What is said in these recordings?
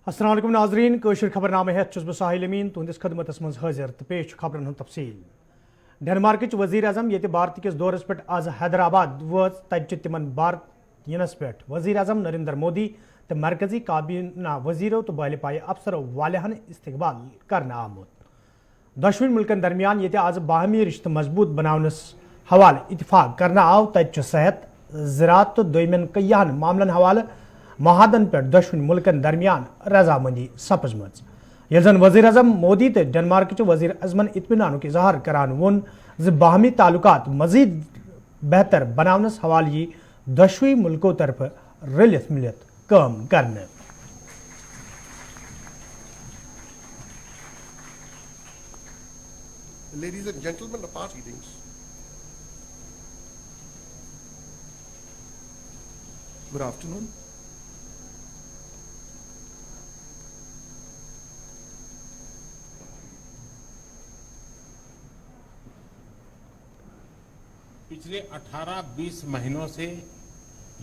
السلام علیکم ناظرین کوشر خبرنامہ ہیتھ چھس بہ ساحل امین تہندس خدمتس مز حاضر تو پیش خبرن ہند تفصیل ڈنمارکچ وزیر اعظم یہ بھارت کس دورس پہ آز حیدرآباد وز تتہ تمن بھارت ینس پہ وزیر اعظم نریندر مودی تو مرکزی کابینہ وزیرو تو بالِ پایہ افسرو والہن استقبال کرنا آمت دشوین ملکن درمیان یہ آز باہمی رشتہ مضبوط بناونس حوالہ اتفاق کرنا آو تتہ صحت زراعت تو دویمن کیہن معاملن حوالہ معاہدن پہ دشوین ملکن درمیان رضامندی سپزمت یل زن وزیر اعظم مودی تو ڈنمارکچ وزیر اعظمن اطمینانک اظہار کران وون باہمی تعلقات مزید بہتر بناونس حوالہ یہ دشوی ملکوں طرف رلت ملت کام کرنے Ladies and gentlemen, the past meetings. Good afternoon. पिछले 18-20 महीनों से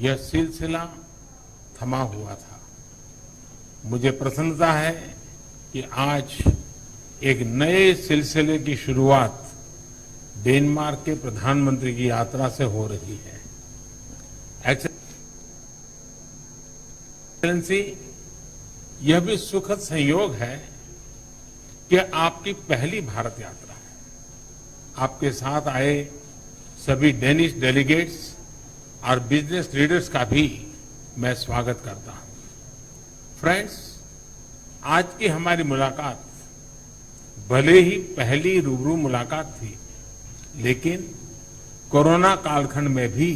यह सिलसिला थमा हुआ था। मुझे प्रसन्नता है कि आज एक नए सिलसिले की शुरुआत डेनमार्क के प्रधानमंत्री की यात्रा से हो रही है। एक्सेलेंसी, यह भी सुखद संयोग है कि आपकी पहली भारत यात्रा है। आपके साथ आए सभी डेनिश डेलीगेट्स और बिजनेस लीडर्स का भी मैं स्वागत करता हूं। फ्रेंड्स, आज की हमारी मुलाकात भले ही पहली रूबरू मुलाकात थी, लेकिन कोरोना कालखंड में भी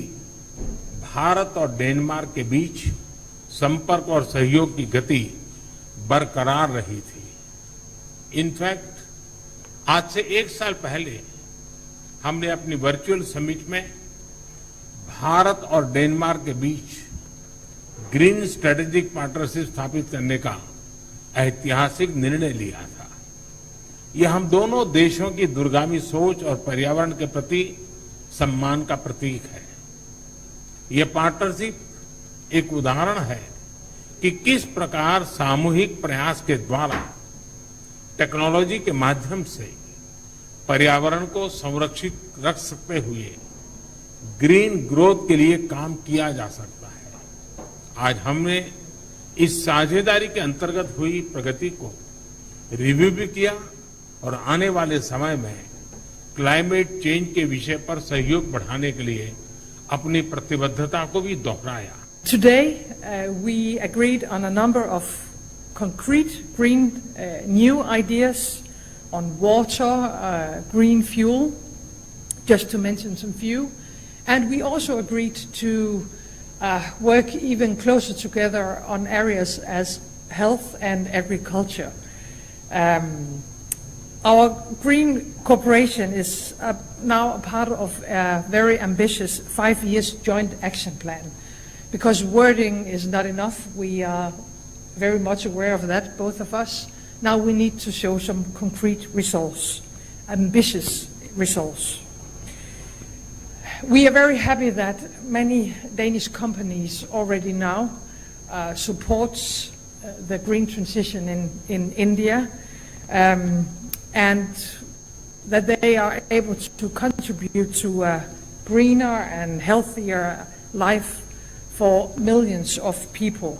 भारत और डेनमार्क के बीच संपर्क और सहयोग की गति बरकरार रही थी। इनफैक्ट आज से 1 साल पहले हमने अपनी वर्चुअल समिट में भारत और डेनमार्क के बीच ग्रीन स्ट्रेटेजिक पार्टनरशिप स्थापित करने का ऐतिहासिक निर्णय लिया था। यह हम दोनों देशों की दूरगामी सोच और पर्यावरण के प्रति सम्मान का प्रतीक है। यह पार्टनरशिप एक उदाहरण है कि किस प्रकार सामूहिक प्रयास के द्वारा टेक्नोलॉजी के माध्यम से पर्यावरण को संरक्षित रख सकते हुए ग्रीन ग्रोथ के लिए काम किया जा सकता है। आज हमने इस साझेदारी के अंतर्गत हुई प्रगति को रिव्यू भी किया और आने वाले समय में क्लाइमेट चेंज के विषय पर सहयोग बढ़ाने के लिए अपनी प्रतिबद्धता को भी दोहराया। Today we agreed on a number of concrete green new ideas on water, green fuel, just to mention some few. And we also agreed to work even closer together on areas as health and agriculture. Our green cooperation is now a part of a very ambitious 5-year joint action plan. Because wording is not enough, we are very much aware of that, both of us. Now we need to show some concrete results, ambitious results. We are very happy that many Danish companies already now supports the green transition in India, and that they are able to contribute to a greener and healthier life for millions of people.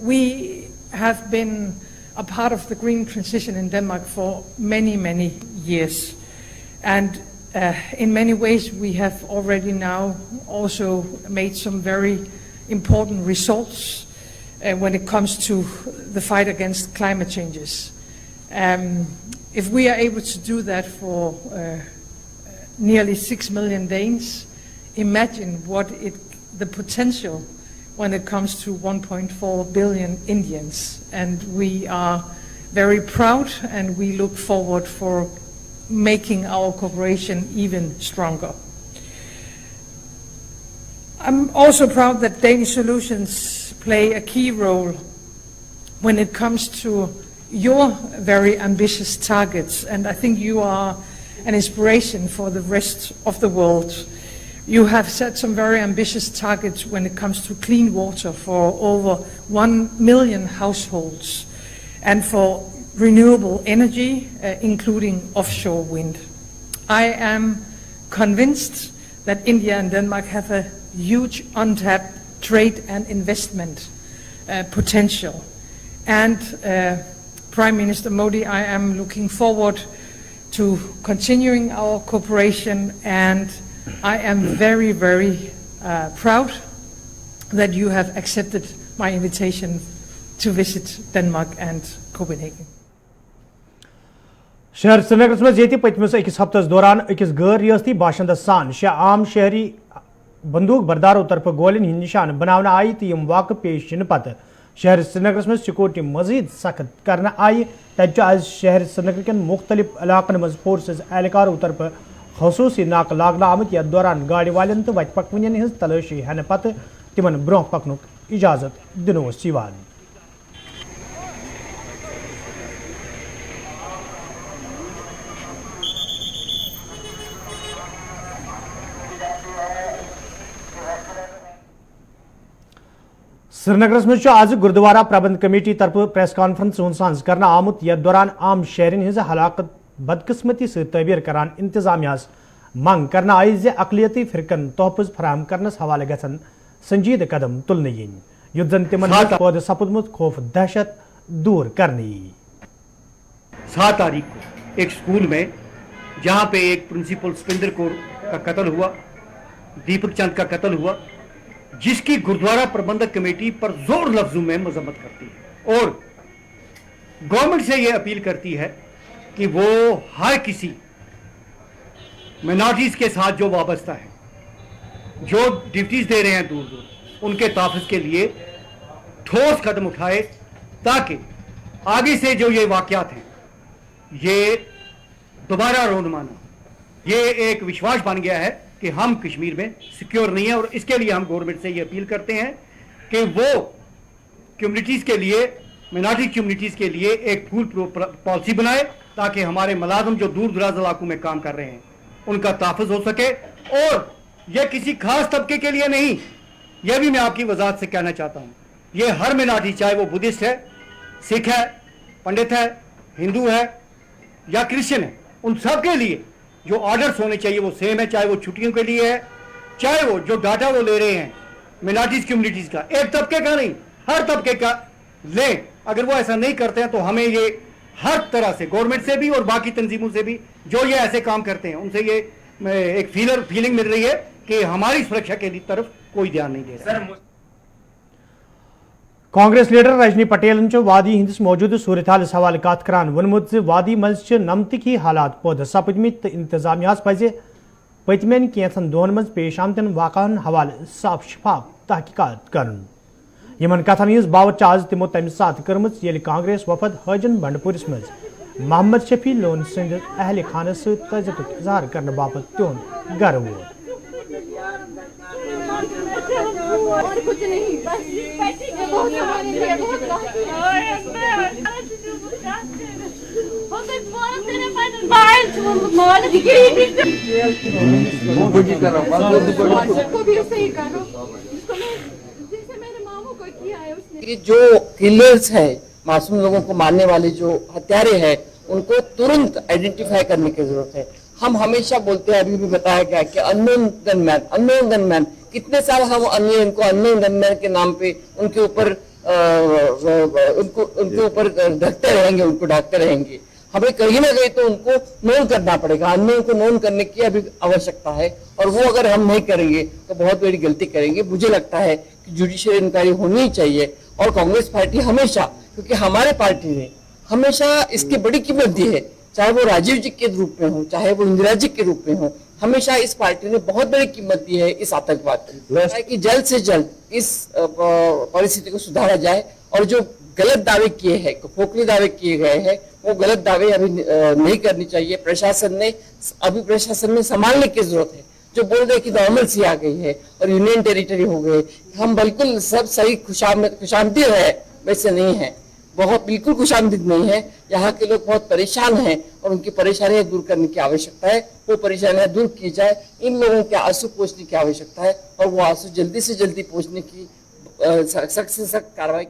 We have been a part of the green transition in Denmark for many, many years. And in many ways we have already now also made some very important results when it comes to the fight against climate changes. If we are able to do that for nearly 6 million Danes, imagine what the potential when it comes to 1.4 billion Indians. And we are very proud and we look forward for making our cooperation even stronger. I'm also proud that Danish solutions play a key role when it comes to your very ambitious targets, and I think you are an inspiration for the rest of the world. You have set some very ambitious targets when it comes to clean water for over 1 million households and for renewable energy, including offshore wind. I am convinced that India and Denmark have a huge untapped trade and investment potential. And Prime Minister Modi, I am looking forward to continuing our cooperation, and I am very, very proud that you have accepted my invitation to visit Denmark and Copenhagen. शहर श्रीनगर मज ये पतमिस अकिस हफ्तस दौरान अकिस गैर रियासती बाशिंदस सान 6 आम शहरी बंदूक बरदारों तरफ गोलिन हिंद निशान बनाना आई तो यम वाक़ पेश इन पत शहर श्रीनगर मज सिक्योरिटी मजीद सख्त करना आई तज आज शहर श्रीनगर के मुख्तलिफ इलाकन मज फोर्सेस एहलकारों तरफ खसूसी नाक लागना आमत यथ दौरान गाड़ी वालन तो वत पकवन हज तलाशी हन पत तिमन ब्रोह पकनुक इजाजत दिनोस यवान। श्रीनगर मज आज गुरुद्वारा प्रबंध कमेटी तरफ प्रेस कॉन्फ्रेंस साज करना आमुत यथ दौरान आम शहरन हज हलाकत बदकिस्मती से तबीर करान इंतजामिया मंग करना आई जे अकलियती फिरकन तोहफ़ फराहम करनस हवाले गसन संजीद कदम तुलने यिन युद्ध जन तिमन पौध सपुदमुत खौफ दहशत दूर करनी। 7 तारीख को एक स्कूल में जहां पे एक प्रिंसिपल सुपिंदर कौर का कत्ल हुआ, दीपक चंद का कत्ल हुआ, जिसकी गुरुद्वारा प्रबंधक कमेटी पर जोर लफ्जों में मजम्मत करती है और गवर्नमेंट से यह अपील करती है कि वो हर किसी माइनॉरिटीज के साथ जो वाबस्ता है, जो ड्यूटीज दे रहे हैं दूर दूर, उनके तहफ़्फ़ुज़ के लिए ठोस कदम उठाए ताकि आगे से जो ये वाक़यात हैं ये दोबारा रोनमाना, ये एक विश्वास बन गया है कि हम कश्मीर में सिक्योर नहीं है। और इसके लिए हम गवर्नमेंट से ये अपील करते हैं कि वो कम्युनिटीज़ के लिए, माइनॉरिटी कम्युनिटीज़ के लिए एक फुल पॉलिसी बनाए ताकि हमारे मुलाजिम जो दूर दराज इलाकों में काम कर रहे हैं उनका तहफ़्फ़ुज़ हो सके। और यह किसी खास तबके के लिए नहीं, यह भी मैं आपकी वजाहत से कहना चाहता हूँ, ये हर माइनॉरिटी, चाहे वो बुद्धिस्ट है, सिख है, पंडित है, हिंदू है या क्रिश्चियन है, उन सब के लिए जो ऑर्डर्स होने चाहिए वो सेम है, चाहे वो छुट्टियों के लिए है, चाहे वो जो डाटा वो ले रहे हैं माइनॉरिटीज कम्युनिटीज का, एक तबके का नहीं, हर तबके का लें। अगर वो ऐसा नहीं करते हैं तो हमें ये हर तरह से गवर्नमेंट से भी और बाकी तंजीमों से भी जो ये ऐसे काम करते हैं उनसे ये एक फीलिंग मिल रही है कि हमारी सुरक्षा के तरफ कोई ध्यान नहीं दे रहा। कांग्रेस लीडर रजनी पटेल वादी हंदिस मौजूद सूरत हाल हवाले कत करान वोनमुत वादी मज नमतकी हालात पौध सपदमित इंतजामिया पज पतमें कैंसन दोहन मज पेश आमतन वाक़ान हवाले साफ शफाफ तहकीकात करन। यमन कथन हज बावत आज तिमो तमि सात कर्मच येल कांग्रेस वफद हजन बंडपुरिस मज मोहम्मद शफी लोन सिंध अहल खान तजतुक इजहार करने बाबत तिहद गर वोत। और कुछ नहीं, बस बहुत हमारे लिए बहुत ये जो किलर्स है, मासूम लोगों को मारने वाले जो हत्यारे हैं, उनको तुरंत आइडेंटिफाई करने की जरूरत है। हम हमेशा बोलते हैं, अभी भी बताया गया कि अननोन गनमैन, कितने साल हम अननोन गनमैन के नाम पे उनके ऊपर ढकते रहेंगे, उनको ढकते रहेंगे। हमें कहीं ना कहीं तो उनको नोन करना पड़ेगा, अननोन को नोन करने की अभी आवश्यकता है और वो अगर हम नहीं करेंगे तो बहुत बड़ी गलती करेंगे। मुझे लगता है कि जुडिशियल इंक्वायरी होनी ही चाहिए और कांग्रेस पार्टी हमेशा, क्योंकि हमारे पार्टी ने हमेशा इसकी बड़ी कीमत दी है, चाहे वो राजीव जी के रूप में हो, चाहे वो इंदिरा जी के रूप में हो, हमेशा इस पार्टी ने बहुत बड़ी कीमत दी है इस आतंकवाद की। कि जल्द से जल्द इस परिस्थिति को सुधारा जाए और जो गलत दावे किए हैं, खोखले दावे किए गए हैं, वो गलत दावे अभी नहीं करनी चाहिए। प्रशासन ने संभालने की जरूरत है। जो बोल रहे कि नॉर्मलसी आ गई है और यूनियन टेरिटरी हो गए, हम बिल्कुल सब सही खुशामदी है, वैसे नहीं है। बहुत बिल्कुल खुशामदीद नहीं है। यहाँ के लोग बहुत परेशान हैं और उनकी परेशानियां दूर करने की आवश्यकता है। वो परेशानियां दूर की जाए, इन लोगों के आंसू पोंछने की आवश्यकता है और वो आंसू जल्दी से जल्दी पोंछने की सख्त से सख्त कार्रवाई।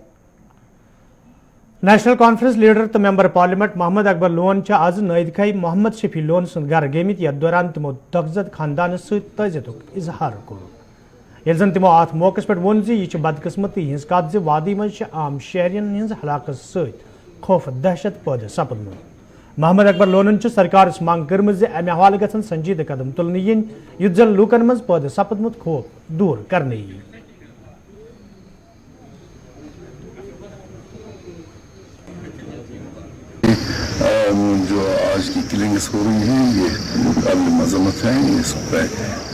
नेशनल कॉन्फ्रेंस लीडर तो मेंबर पार्लियामेंट मोहम्मद अकबर लोन आज नायद खाई मोहम्मद शफी लोन सुंद घर गेमित यथ दौरान तिमो तगजद खानदान सजियतुक इजहार कोर। ये जन तिमो अत मौके पे वोन यह बदकिस्मती हज कत वादी मज आम शहरियन हज हलाकत सत खौफ दहशत पैदा सपदमुत। मोहम्मद अकबर लोन सरकार मांग कर्म अमे हवाले गन संजीद कदम तुलन yin युथ जन लूकन मज पैदा सपदमुत खौफ दूर करने यी। जो आज की किलिंग्स हो रही हैं ये काबिल मजम्मत है। इस पर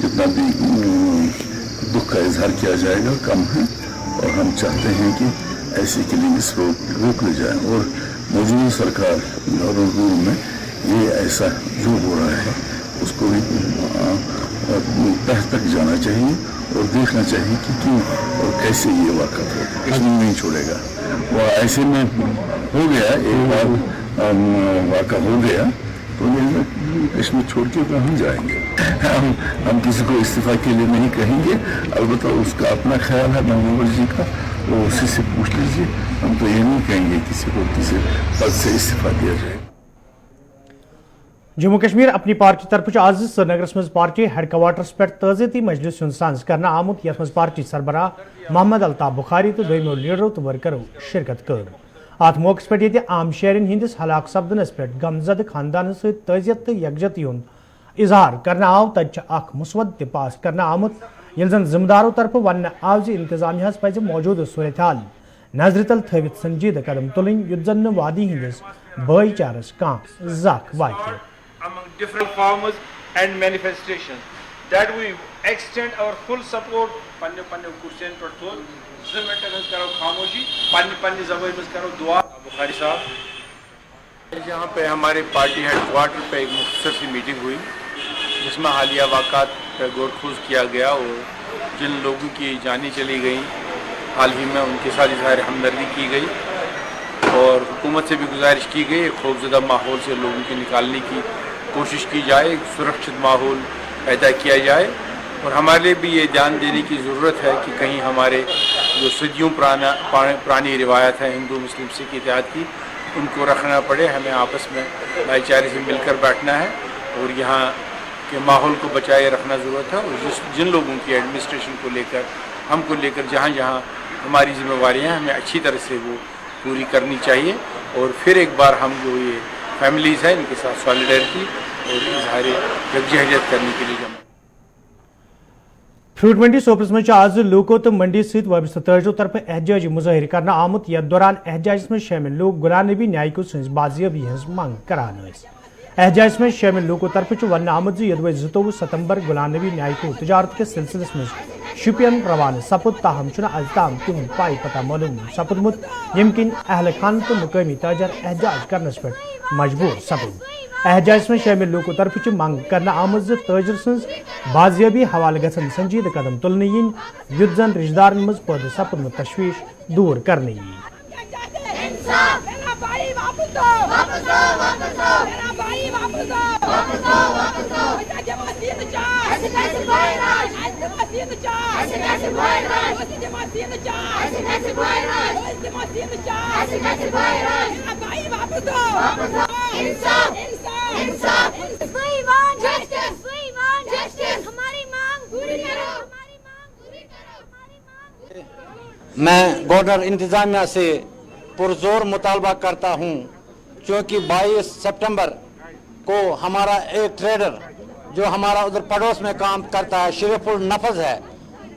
जितना भी दुख का इजहार किया जाएगा कम है और हम चाहते हैं कि ऐसी किलिंग्स रोक ली जाए और मौजूदा सरकार रूल में ये ऐसा जो हो रहा है उसको भी तह तक जाना चाहिए और देखना चाहिए कि क्यों और कैसे ये वाक़ा हो, इसमें नहीं छोड़ेगा। वो ऐसे में हो गया एक बार वाक़ा हो गया तो इसमें छोड़ के कहाँ जाएंगे। हम किसी को इस्तीफा के लिए नहीं कहेंगे, अलबत्ता उसका अपना ख्याल है महबूब जी का, वो उसी से पूछ लीजिए। हम तो ये नहीं कहेंगे किसी को किसी पद से इस्तीफा दिया जाए। जम्मू कश्मीर अपनी पार्टी तरफ आज श्रीनगर मज पार्टी हेडक्वार्टर्स पे ताज़ियती मजलिस सांस करना आमुत यथ मज पार्टी सरबराह मोहम्मद अल्ताफ बुखारी तो दोमो लीडरों तो वर्करों शिरकत कर। अत मौके पे आम शहरन हंदिस हलाक सपदनस पे गमजद खानदान सजियत तो यकजती इजहार करना आव तक मुसवद पास करना आमुत ये जन जिम्मेदारों तरफ वन आव इंतजामिया पज मौजूद सूरत हाल नजर तल थवित संजीद कदम तुलन युथ जन वादी हंदिस भाईचारस कह जख वात। Among different farmers and manifestations that we extend our full support panne kursiyan par to zimmeter has karo खामोशी panne ज़बान में करो दुआ। बुखारी साहब यहाँ पे हमारे पार्टी हेडक्वार्टर पे एक मुख्तसर सी मीटिंग हुई जिसमें हालिया वाक़ात पर गौर-खोज किया गया और जिन लोगों की जानें चली गई हाल ही में उनके साथ इज़हार हमदर्दी की गई और हुकूमत से भी गुजारिश की गई खौफजदा माहौल से लोगों को निकालने की कोशिश की जाए, एक सुरक्षित माहौल पैदा किया जाए और हमारे लिए भी ये ध्यान देने की ज़रूरत है कि कहीं हमारे जो सदियों पुरानी रिवायत है हिंदू मुस्लिम सिख इत्तेहाद की उनको रखना पड़े। हमें आपस में भाईचारे से मिलकर बैठना है और यहाँ के माहौल को बचाए रखना ज़रूरत है और जिन लोगों की एडमिनिस्ट्रेशन को लेकर हमको लेकर जहाँ जहाँ हमारी जिम्मेवारियाँ हैं हमें अच्छी तरह से वो पूरी करनी चाहिए और फिर एक बार हम जो ये फैमिलीज़ हैं इनके साथ सॉलिडरिटी और इजहार यकजहत करने के लिए जमा। फ्रूट मंडी सोपरस में आज लूकों तो मंडी सहित वाबस्ता तर्जों तरफ एहतजाजी मुजाहिर करना आमुत यथ दौरान एहतजाज में शामिल लोग गुलाम नबी न्याय को बाजियाबी हज मांग करान। एहतजाज में शामिल लोगों तरफ वन आमद यदव 22 सितंबर गुलाम नबी न्याय को तजारत के सिलसिले में शुपियन रवान सपुद ताहम अजताम तिहद पाई पता मालूम सपुदमुत यमकिन अहल खान तो मुकामी ताजर एहतजाज करने पर मजबूर सपुद। एहतजाज में शामिल लोगों तरफ मांग करना आमद ताजर सज बाजियाबी हवाले गसन संजीद कदम तुलन yin युथ जन रिश्तेदार मज पैदा सपुदमुत तशवीश दूर करने यी। मैं गवर्नर इंतजामिया से पुरजोर मुतालबा करता हूं क्योंकि 22 सितंबर को हमारा एक ट्रेडर जो हमारा उधर पड़ोस में काम करता है शरीफुल नफज है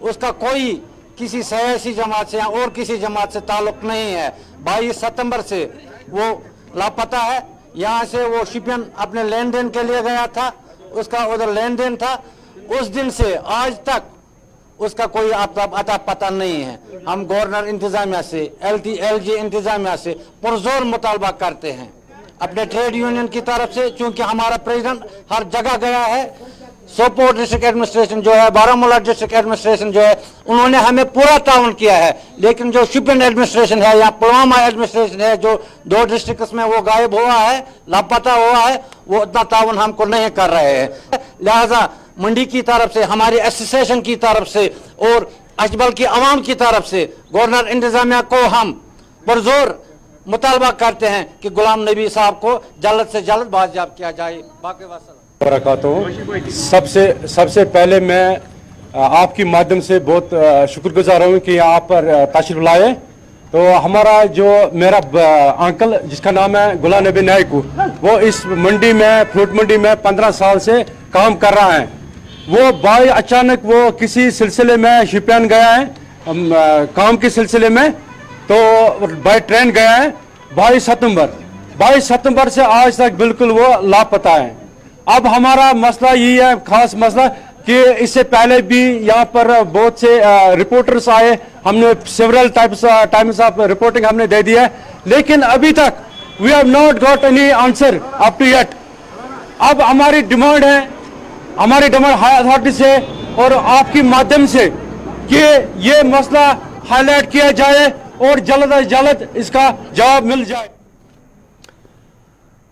उसका कोई किसी सियासी जमात से या और किसी जमात से ताल्लुक नहीं है। 22 सितंबर से वो लापता है। यहाँ से वो शिपियन अपने लेन देन के लिए गया था, उसका उधर लेन देन था। उस दिन से आज तक उसका कोई अता पता नहीं है। हम गवर्नर इंतजामिया से LG इंतजामिया से पुरजोर मुतालबा करते हैं अपने ट्रेड यूनियन की तरफ से, क्योंकि हमारा प्रेसिडेंट हर जगह गया है, सोपोर डिस्ट्रिक्ट एडमिनिस्ट्रेशन जो है, बारामूला डिस्ट्रिक्ट एडमिनिस्ट्रेशन जो है, उन्होंने हमें पूरा ताउन किया है। लेकिन जो शिपिंग एडमिनिस्ट्रेशन है या पुलवामा एडमिनिस्ट्रेशन है, जो 2 डिस्ट्रिक्ट में वो गायब हुआ है, लापता हुआ है, वो उतना ताउन हमको नहीं कर रहे हैं। लिहाजा मंडी की तरफ से, हमारी एसोसिएशन की तरफ से और अजबल की आवाम की तरफ से गवर्नर इंतजामिया को हम पुरजोर मुतालबा करते हैं कि गुलाम नबी साहब को जल्द से जल्द बाजियाब किया जाए। बाकी सबसे पहले मैं आपके माध्यम से बहुत शुक्रगुजार हूँ कि यहाँ पर तशरीफ लाए। तो हमारा जो मेरा अंकल जिसका नाम है गुलाम नबी नायक, वो इस मंडी में, फ्रूट मंडी में 15 साल से काम कर रहा है। वो भाई अचानक वो किसी सिलसिले में शिपियान गया है, काम के सिलसिले में, तो भाई ट्रेन गया है 22 सितंबर से आज तक बिल्कुल वो लापता है। अब हमारा मसला यही है, खास मसला, कि इससे पहले भी यहाँ पर बहुत से रिपोर्टर्स आए, हमने सेवरल टाइम्स ऑफ रिपोर्टिंग हमने दे दी है, लेकिन अभी तक we have not got any answer up to yet. अब हमारी डिमांड हाई अथॉरिटी से और आपके माध्यम से कि ये मसला हाईलाइट किया जाए और जल्द अज जल्द इसका जवाब मिल जाए।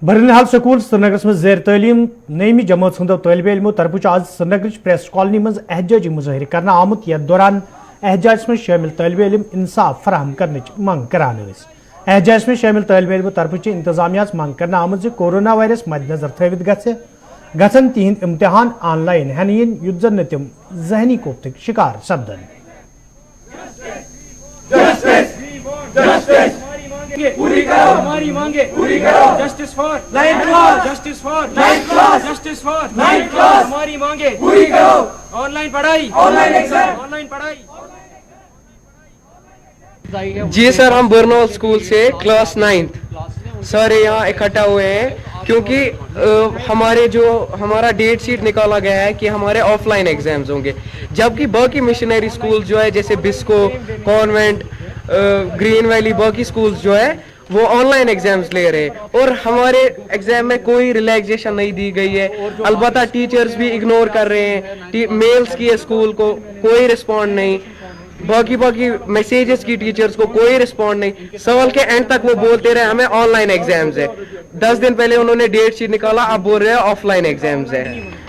बरनहाल स्कूल श्रीनगर में जेर तलीम नईमी जमात हंदो तलब इलमो तरफ आज श्रीनगर प्रेस कॉलोनी में एहजाजी मुजाहिर करना आमुत, यथ दौरान एहजाज में शामिल तलब इलम इंसाफ फराहम करने मंग करान। एहजाज में शामिल तलब इलमो तरफ इंतजामिया मंग करना आमुत जे कोरोना वायरस मद्देनजर थवित गसन तिहंद इम्तिहान ऑनलाइन हेन इन युद्ध जन तिम जहनी कोफ्त शिकार सपदन। पूरी करो हमारी मांगे, पूरी करो। Justice for 9th class, justice for 9th class, justice for 9th class, हमारी मांगे पूरी करो। ऑनलाइन पढ़ाई, ऑनलाइन एग्जाम, ऑनलाइन पढ़ाई। जी सर, हम बरनौल स्कूल से क्लास 9th सारे यहाँ इकट्ठा हुए हैं, क्योंकि हमारा डेट शीट निकाला गया है कि हमारे ऑफलाइन एग्जाम्स होंगे, जबकि बाकी मिशनरी स्कूल जो है जैसे बिस्को, कॉन्वेंट, ग्रीन वैली, बाकी स्कूल्स जो है वो ऑनलाइन एग्जाम्स ले रहे हैं और हमारे एग्जाम में कोई रिलैक्सेशन नहीं दी गई है। अलबत्ता टीचर्स भी इग्नोर कर रहे हैं, मेल्स की स्कूल को कोई रिस्पॉन्ड नहीं, बाकी मैसेजेस की टीचर्स को कोई रिस्पॉन्ड नहीं। सवाल के एंड तक वो बोलते रहे हमें ऑनलाइन एग्जाम्स है। 10 दिन पहले उन्होंने डेट शीट निकाला, अब बोल रहे हैं ऑफलाइन एग्जाम्स है।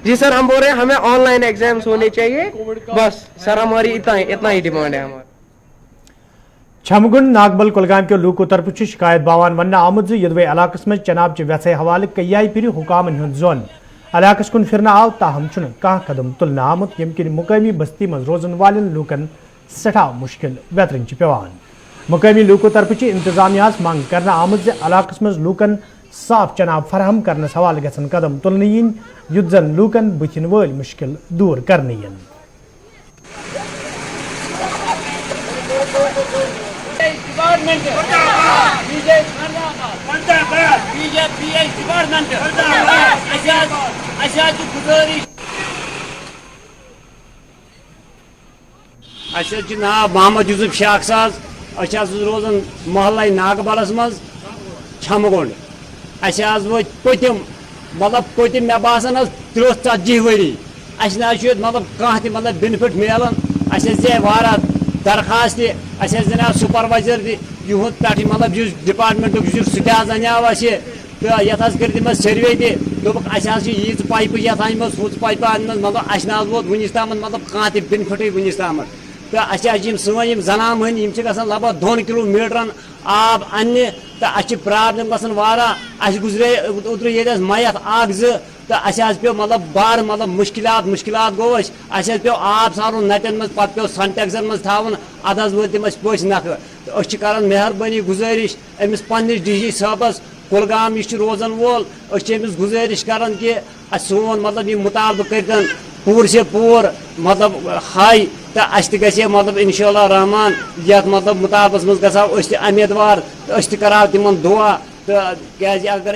जी सर, हम बोल रहे हैं हमें ऑनलाइन एग्जाम्स होने चाहिए, बस सर हमारी इतना ही डिमांड है हमारी। छमगुंड नागबल कुलगाम के लूको तरफ शिकायत बावान वन आमुद यदवे इलाकस में चनाब चे वैसे हवाले कई फिर हुकाम हुंद जोन इलाकस कुन फिरना आव, ताहम कह कदम तुलना आमुद यम कि मुकामी बस्ती मज रोजन वालन लूकन सठा मुश्किल वेतरन पेवान। मुकामी लूको तरफ इंतजामिया मंग करना आमुद इलाकस मज लूकन साफ चनाब फराहम करने हवाले गसन कदम तुलन इन युद्ध जन लूकन बुथिन वल मुश्किल दूर करने। नाम मोहम्मद यूसुफ शाख साज, रोजान मोहल्ला नागबलस मज छमगुंड। वो पतिम मतलब पतिम मे बासान 30-40 वरी मतलब कह मतलब बेनिफिट मिलान। दे वारा दरखास्त दिना सुपरवाइजर युद पे मतलब डिपार्टमेंट स्टाफ अनाव तो ये कर तम सर्वे तीज पाइप ये हूँ पाइप मतलब ना वोत वनिस तम मतलब कह बेनिफिट वनिस तम तो सन जनान हन लग भग 2 किलोमीटर आब अन्य तो प्रॉब्लम गसन वारा गुजरे उतर ये मैत 1-2 तो पे मतलब बार मतलब मुश्किलात गो पे आब सारुन नटन मज पे सनटेक्सन मज थावन अद वो तम पोच नख तो कर मेहरबानी गुजारिश अमिस पन्निस डी साहबस कुलगाम रोजन वोल अमिस गुजारिश कर कि सोन मतलब यह मुतालबा कर पूर से पूर मतलब हाई तो ग मतलब इंशाअल्लाह रहमान ये मतलब मुतालबस मज गो उम्मीदवार करो तिम दुआ तो अगर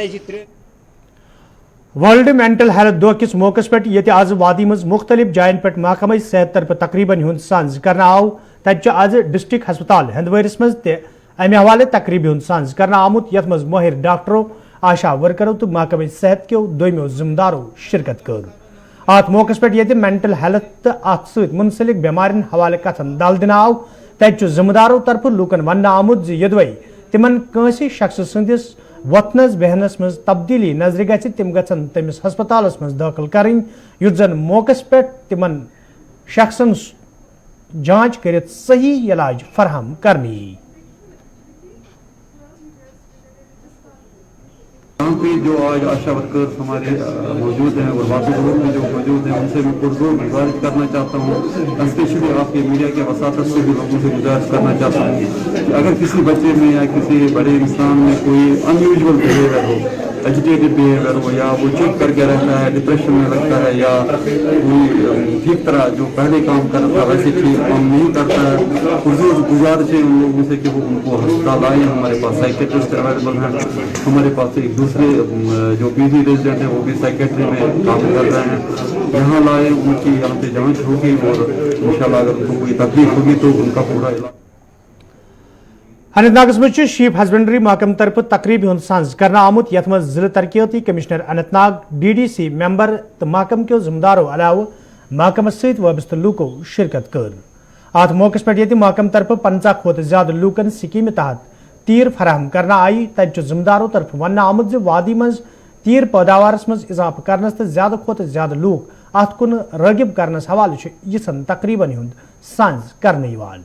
वर्ल्ड मेंटल हेल्थ दह किस मौके पे ये आज वादी मज मुख्तलिफ जायन पे महकमा सेहत तरफ तकरीबन हुंद सांझ करना आव। तब आज डिस्ट्रिक्ट हस्पताल हंदवरिस मज अमे हवाले तकरीब हुंद सांझ करना आमुत, यथ मज माहिर डॉक्टरों, आशा वर्करों तो महकमा सेहत के दोमो जिम्मेदारों शिरकत कर। ات موقع پہ یہ مینٹل ہیلتھ تو ات ست منسلک بیمارن حوالہ کتن دل دن آو تتہ ذمہ دارو طرف لوکن ون آمت زدوی تمن کنسی شخص سندس وتنس بہنس مز تبدیلی نظر گژھِ تم گژھن تمس ہسپتالس مز داخل کریں یُتھ زن موقع پہ تمن شخصن جانچ کرت صحیح علاج فراہم کرنی. یہاں پہ جو آج آشا ورکرز ہمارے موجود ہیں اور باقی لوگ بھی جو موجود ہیں ان سے میں پرزور گزارش کرنا چاہتا ہوں، اسپیشلی آپ کے میڈیا کے وساطت سے بھی لوگوں سے گزارش کرنا چاہتا ہوں کہ اگر کسی بچے میں یا کسی بڑے انسان میں کوئی ان یوزول بہیویئر ہو، ایجیٹیڈ بہیویئر ہو، یا وہ چپ کر کے رہتا ہے، ڈپریشن میں رکھتا ہے، یا کوئی ٹھیک طرح جو پہلے کام کرتا تھا ویسے ٹھیک کام نہیں کرتا ہے، پرزور گزارش ہے ان لوگوں سے کہ وہ ان کو ہسپتال آئیں. ہمارے پاس سائیکیٹرسٹ اویلیبل ہیں، ہمارے پاس ایک دوسرے جو پی جی ریزیڈنٹ ہیں وہ بھی سائیکیٹری میں کام کر رہے ہیں، یہاں لائے ان کی یہاں پہ جانچ ہوگی اور انشاءاللہ اگر ان کو کوئی تکلیف ہوگی تو ان کا پورا علاج. اننت ناگس مز شیپ ہسبنڈری محکمہ طرف تقریبی ہند سانز کرنا آمت یت مز ضلع ترقیاتی commissioner Anant Nag D D C ممبر تو محکمہ کے ذمہ دارو علاوہ محکمہ ست وابستہ لوکو شرکت کر. ات موقع پہ یہ محکمہ طرف 50 کھت زیادہ لوکن سکیم تحت تیر فراہم کرنا آئی. تتہ ذمہ دارو طرف ون آمت وادی مز تیر پیداوارس مز اضافہ کرنس تو زیادہ کھت زیادہ لوک ات کن راغب کرنس حوالہ یژن تقریباً ہند سانز کرنے یوان.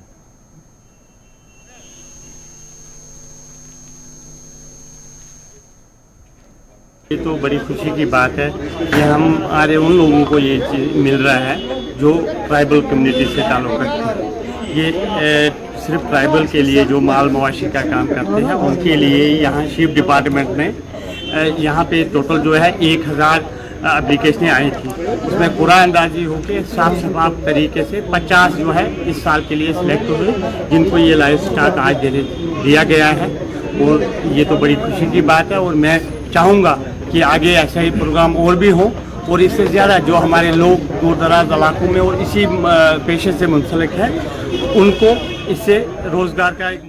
یہ تو بڑی خوشی کی بات ہے کہ ہمارے ان لوگوں کو یہ چیز مل رہا ہے جو ٹرائبل کمیونٹی سے تعلق رکھتے ہیں. یہ صرف ٹرائبل کے لیے جو مال مواشی کا کام کرتے ہیں ان کے لیے یہاں شیپ ڈپارٹمنٹ نے یہاں پہ ٹوٹل جو ہے 1000 اپلیکیشنیں آئی تھیں. اس میں قرآن اندازی ہو کے صاف شفاف طریقے سے 50 جو ہے اس سال کے لیے سلیکٹ ہوئے جن کو یہ لائف اسٹاک آج دیا گیا ہے. اور یہ تو بڑی خوشی کی بات ہے اور میں چاہوں گا کہ آگے ایسا ہی پروگرام اور بھی ہوں اور اس سے زیادہ جو ہمارے لوگ دور دراز علاقوں میں اور اسی پیشے سے منسلک ہیں ان کو اس سے روزگار کا ایک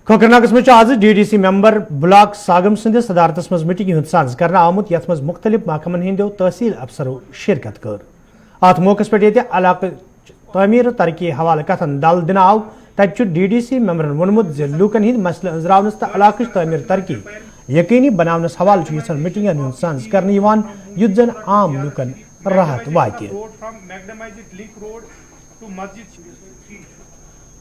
کوکرناگس مز آز ڈی ڈی سی ممبر بلاک ساگم سندس صدارتس مز میٹنگ ہند سانز کرنا آمت یت مز مختلف محکمن ہندو تحصیل افسرو شرکت کر. ات موقع پہ یہ علاقہ تعمیر ترقی حوالہ کتن دل دن آو. تتہ ڈی ڈی سی ممبرن وونمت لوکن ہند مسئلہ انزراونس تو علاقہ تعمیر ترقی یقینی بناونس حوالہ یژن میٹنگن ہند سانز کرنے یوان یُتھ زن عام لوکن راحت واتہ.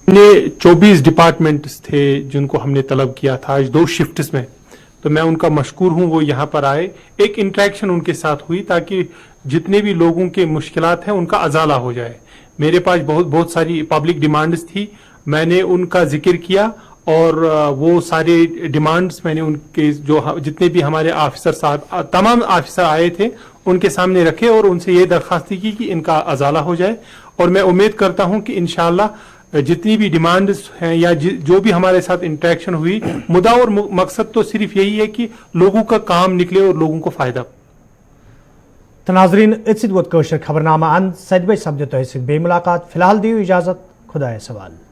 نے 24 ڈپارٹمنٹس تھے جن کو ہم نے طلب کیا تھا آج 2 شفٹس میں، تو میں ان کا مشکور ہوں وہ یہاں پر آئے. ایک انٹریکشن ان کے ساتھ ہوئی تاکہ جتنے بھی لوگوں کے مشکلات ہیں ان کا ازالہ ہو جائے. میرے پاس بہت ساری پبلک ڈیمانڈز تھی، میں نے ان کا ذکر کیا اور وہ سارے ڈیمانڈز میں نے ان کے جو جتنے بھی ہمارے آفیسر صاحب تمام آفیسر آئے تھے ان کے سامنے رکھے اور ان سے یہ درخواست کی کہ ان کا ازالہ ہو جائے. اور میں امید کرتا ہوں کہ انشاءاللہ جتنی بھی ڈیمانڈز ہیں یا جو بھی ہمارے ساتھ انٹریکشن ہوئی، مدعا اور مقصد تو صرف یہی ہے کہ لوگوں کا کام نکلے اور لوگوں کو فائدہ. ناظرین ات ست ووت خبر نامہ اند 7 بجے سپدِ تۄہہِ سۭتۍ بیٚیہِ مُلاقات. فی الحال دِیِو اجازت، خۄدایَس حوالہٕ.